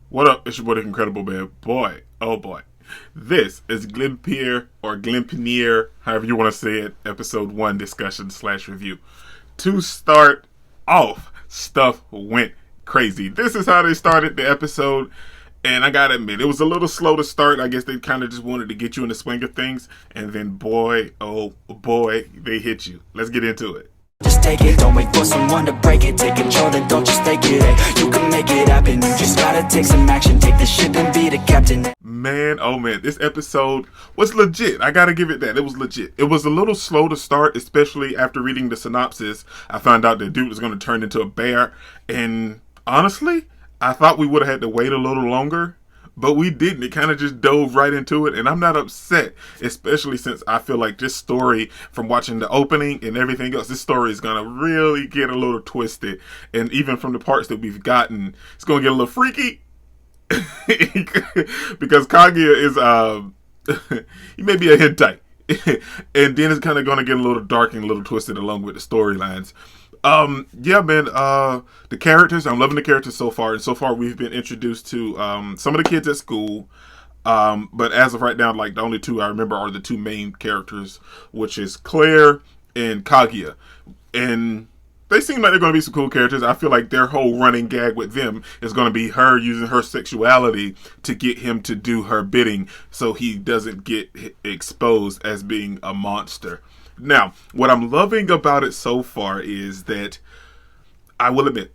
What up? It's your boy, the Incredible Man. Boy, oh boy. This is Gleipnir or Gleipnir, however you want to say it, episode 1 discussion slash review. To start off, stuff went crazy. This is how they started the episode, and I gotta admit, it was a little slow to start. I guess they kind of just wanted to get you in the swing of things, and then boy, oh boy, they hit you. Let's get into it. Just take it, don't wait for someone to break it. Take control, then don't just take it, hey. You can make it happen, you just gotta take some action. Take the ship and be the captain. Man, oh man, this episode was legit. I gotta give it that. It was legit. It was a little slow to start, especially after reading the synopsis. I found out the dude was gonna turn into a bear, and honestly, I thought we would have had to wait a little longer. But we didn't. It kind of just dove right into it. And I'm not upset, especially since I feel like this story, from watching the opening and everything else, this story is going to really get a little twisted. And even from the parts that we've gotten, it's going to get a little freaky. Because Kaguya is, he may be a hentai. And then it's kind of going to get a little dark and a little twisted along with the storylines. Yeah, man, the characters, I'm loving the characters so far, and so far we've been introduced to, some of the kids at school, but as of right now, like, the only two I remember are the two main characters, which is Claire and Kaguya, and they seem like they're going to be some cool characters. I feel like their whole running gag with them is going to be her using her sexuality to get him to do her bidding, so he doesn't get exposed as being a monster. Now, what I'm loving about it so far is that I will admit,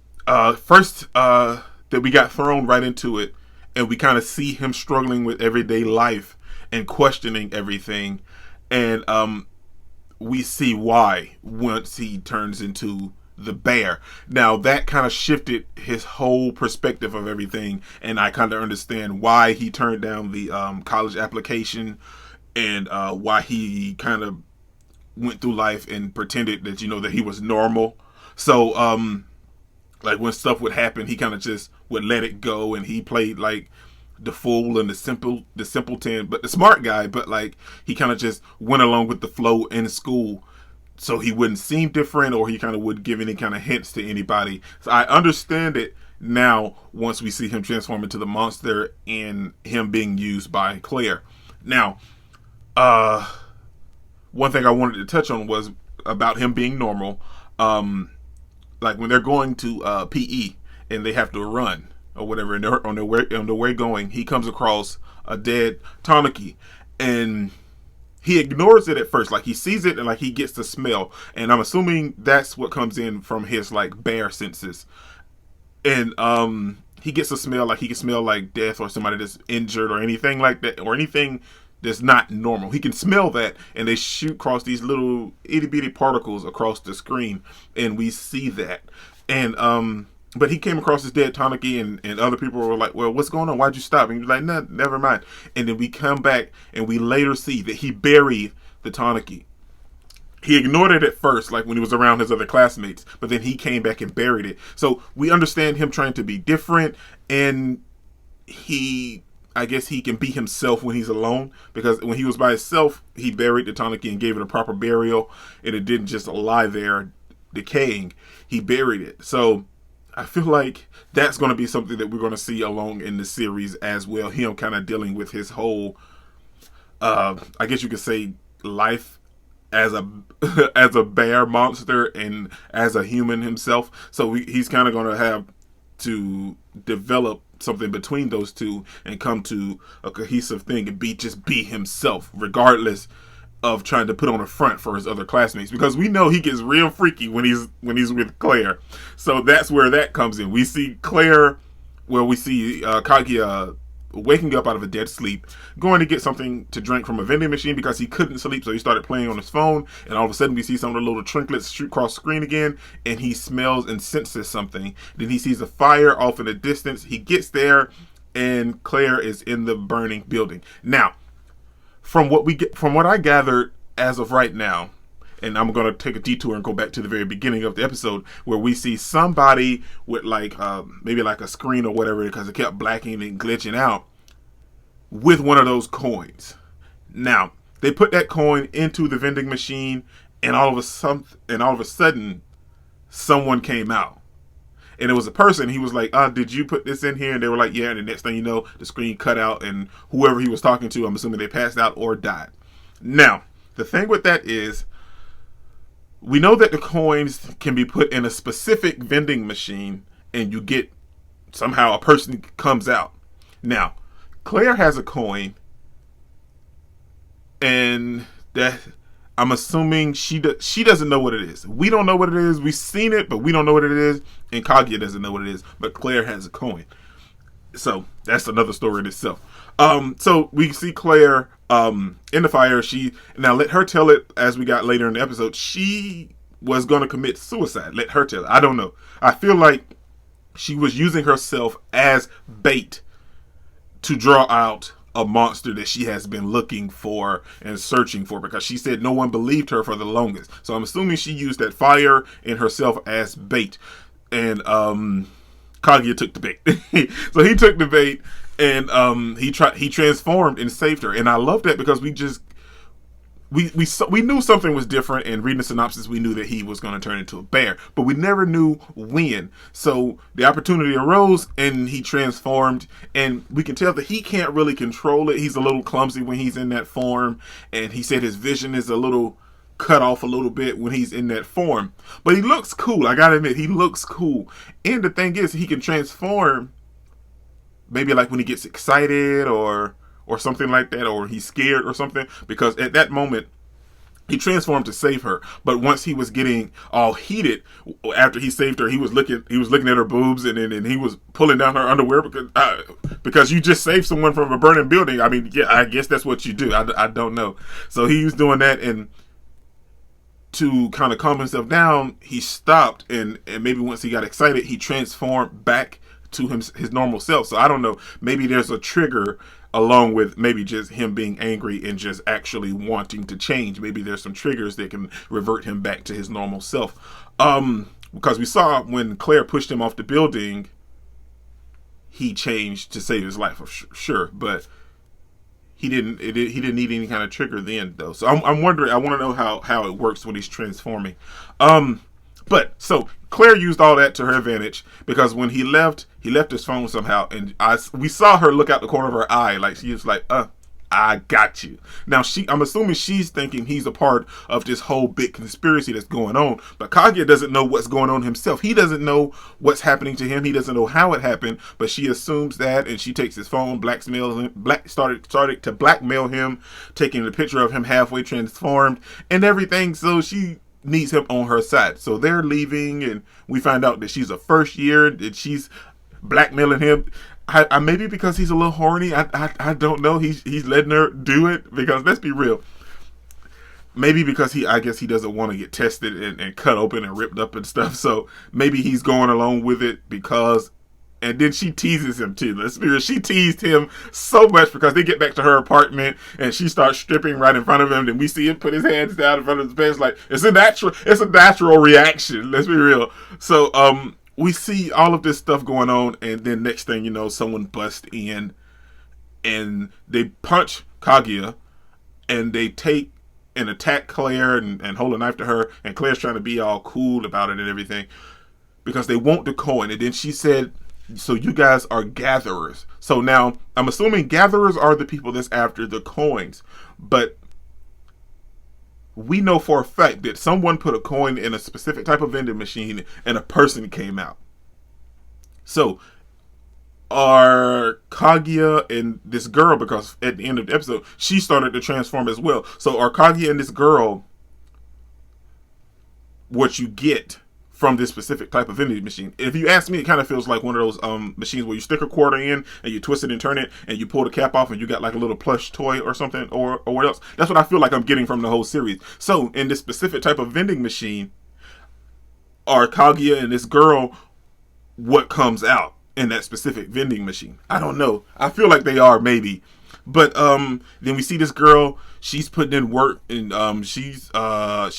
first, that we got thrown right into it, and we kind of see him struggling with everyday life and questioning everything, and we see why once he turns into the bear. Now, that kind of shifted his whole perspective of everything, and I kind of understand why he turned down the college application, and why he kind of went through life and pretended that, that he was normal. So like when stuff would happen, he kind of just would let it go, and he played like the fool and the simpleton, but the smart guy. But like he kind of just went along with the flow in school, so he wouldn't seem different, or he kind of wouldn't give any kind of hints to anybody. So I understand it now once we see him transform into the monster and him being used by Claire. Now, one thing I wanted to touch on was about him being normal. Like when they're going to PE and they have to run or whatever, and they're on their way going, he comes across a dead Tanuki, and he ignores it at first. Like he sees it and like he gets the smell, and I'm assuming that's what comes in from his like bear senses. And he gets a smell, like he can smell like death or somebody that's injured or anything like that, or anything that's not normal. He can smell that, and they shoot across these little itty bitty particles across the screen, and we see that. And but he came across this dead Tanuki, and other people were like, "Well, what's going on? Why'd you stop?" And he's like, "Nah, never mind." And then we come back, and we later see that he buried the Tanuki. He ignored it at first, like when he was around his other classmates, but then he came back and buried it. So we understand him trying to be different, and I guess he can be himself when he's alone, because when he was by himself, he buried the Tanuki and gave it a proper burial, and it didn't just lie there decaying. He buried it. So I feel like that's going to be something that we're going to see along in the series as well. Him kind of dealing with his whole, I guess you could say, life as a as a bear monster and as a human himself. So he's kind of going to have to develop something between those two and come to a cohesive thing and be himself, regardless of trying to put on a front for his other classmates, because we know he gets real freaky when he's with Claire. So that's where that comes in. We see Claire, we see Kaguya waking up out of a dead sleep, going to get something to drink from a vending machine because he couldn't sleep, so he started playing on his phone, and all of a sudden we see some of the little trinkets shoot across the screen again, and he smells and senses something. Then he sees a fire off in the distance. He gets there, and Claire is in the burning building. Now, from what I gathered as of right now, and I'm going to take a detour and go back to the very beginning of the episode, where we see somebody with like maybe like a screen or whatever, because it kept blacking and glitching out, with one of those coins. Now they put that coin into the vending machine, and all of a sudden someone came out, and it was a person. He was like, did you put this in here? And they were like, yeah. And the next thing you know, the screen cut out, and whoever he was talking to, I'm assuming they passed out or died. Now, the thing with that is, we know that the coins can be put in a specific vending machine, and you get, somehow a person comes out. Now, Claire has a coin, and that, I'm assuming she doesn't know what it is. We don't know what it is. We've seen it, but we don't know what it is. And Kaguya doesn't know what it is, but Claire has a coin. So that's another story in itself. So we see Claire in the fire. Now let her tell it, as we got later in the episode. She was going to commit suicide. Let her tell it. I don't know. I feel like she was using herself as bait to draw out a monster that she has been looking for and searching for, because she said no one believed her for the longest. So I'm assuming she used that fire and herself as bait. And Kaguya took the bait. So he took the bait, and he transformed and saved her. And I love that, because we knew something was different, and reading the synopsis, we knew that he was going to turn into a bear, but we never knew when. So the opportunity arose, and he transformed, and we can tell that he can't really control it. He's a little clumsy when he's in that form, and he said his vision is a little cut off a little bit when he's in that form. But he looks cool. I gotta admit, he looks cool. And the thing is, he can transform, maybe like when he gets excited or something like that, or he's scared or something, because at that moment he transformed to save her. But once he was getting all heated after he saved her, he was looking at her boobs, and he was pulling down her underwear, because you just saved someone from a burning building. I mean, yeah, I guess that's what you do. I don't know. So he was doing that, and to kind of calm himself down, he stopped, and maybe once he got excited, he transformed back to his normal self. So I don't know, maybe there's a trigger along with maybe just him being angry and just actually wanting to change. Maybe there's some triggers that can revert him back to his normal self. Because we saw when Claire pushed him off the building, he changed to save his life, sure, but he didn't need any kind of trigger then, though. So I'm wondering, I want to know how it works when he's transforming. But so Claire used all that to her advantage, because when he left his phone somehow, and we saw her look out the corner of her eye, like she was like, I got you. Now I'm assuming she's thinking he's a part of this whole big conspiracy that's going on, but Kaguya doesn't know what's going on himself. He doesn't know what's happening to him. He doesn't know how it happened, but she assumes that, and she takes his phone, started to blackmail him, taking a picture of him halfway transformed and everything. So she needs him on her side. So they're leaving, and we find out that she's a first year, that she's blackmailing him. I maybe because he's a little horny. I don't know. He's letting her do it, because let's be real. Maybe because I guess he doesn't want to get tested and cut open and ripped up and stuff. So maybe he's going along with it because. And then she teases him too. Let's be real. She teased him so much, because they get back to her apartment and she starts stripping right in front of him. Then we see him put his hands down in front of his bed. It's like, it's a natural reaction. Let's be real. So we see all of this stuff going on, and then next thing you know, someone busts in and they punch Kaguya, and they take and attack Claire and hold a knife to her. And Claire's trying to be all cool about it and everything, because they want the coin. And then she said, so you guys are gatherers. So now I'm assuming gatherers are the people that's after the coins, but we know for a fact that someone put a coin in a specific type of vending machine and a person came out. So are Kaguya and this girl, because at the end of the episode she started to transform as well, so are Kaguya and this girl what you get from this specific type of vending machine? If you ask me, it kind of feels like one of those machines where you stick a quarter in and you twist it and turn it and you pull the cap off and you got like a little plush toy or something, or what else. That's what I feel like I'm getting from the whole series. So in this specific type of vending machine, are Kaguya and this girl what comes out in that specific vending machine? I don't know. I feel like they are, maybe. But then we see this girl, she's putting in work, and she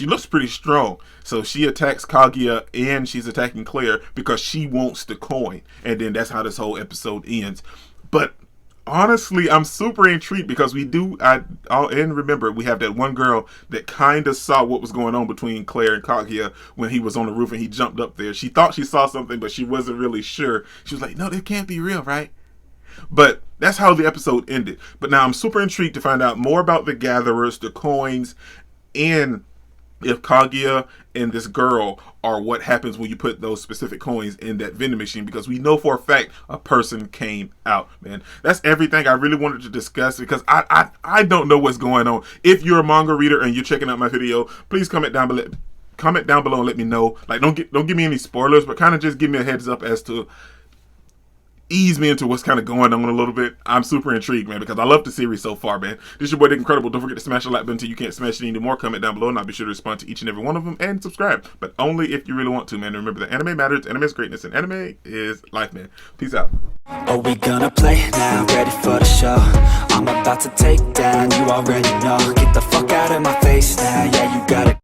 looks pretty strong. So she attacks Kaguya and she's attacking Claire because she wants the coin. And then that's how this whole episode ends. But Honestly, I'm super intrigued because we do. And remember, we have that one girl that kind of saw what was going on between Claire and Kaguya when he was on the roof and he jumped up there. She thought she saw something, but she wasn't really sure. She was like, "No, that can't be real, right?" But that's how the episode ended. But now I'm super intrigued to find out more about the gatherers, the coins, and if Kaguya and this girl are what happens when you put those specific coins in that vending machine, because we know for a fact a person came out, man. That's everything I really wanted to discuss, because I don't know what's going on. If you're a manga reader and you're checking out my video, please comment down below. Comment down below and let me know. Like, don't give me any spoilers, but kind of just give me a heads up as to ease me into what's kind of going on a little bit. I'm super intrigued, man, because I love the series so far, man. This is your boy Dick Incredible. Don't forget to smash the like button until you can't smash it anymore. Comment down below and I'll be sure to respond to each and every one of them, and subscribe, but only if you really want to, man. Remember that anime matters, anime is greatness, and anime is life, man. Peace out. Are we gonna play now? Ready for the show? I'm about to take down, you already know. Get the fuck out of my face now, yeah, you got it.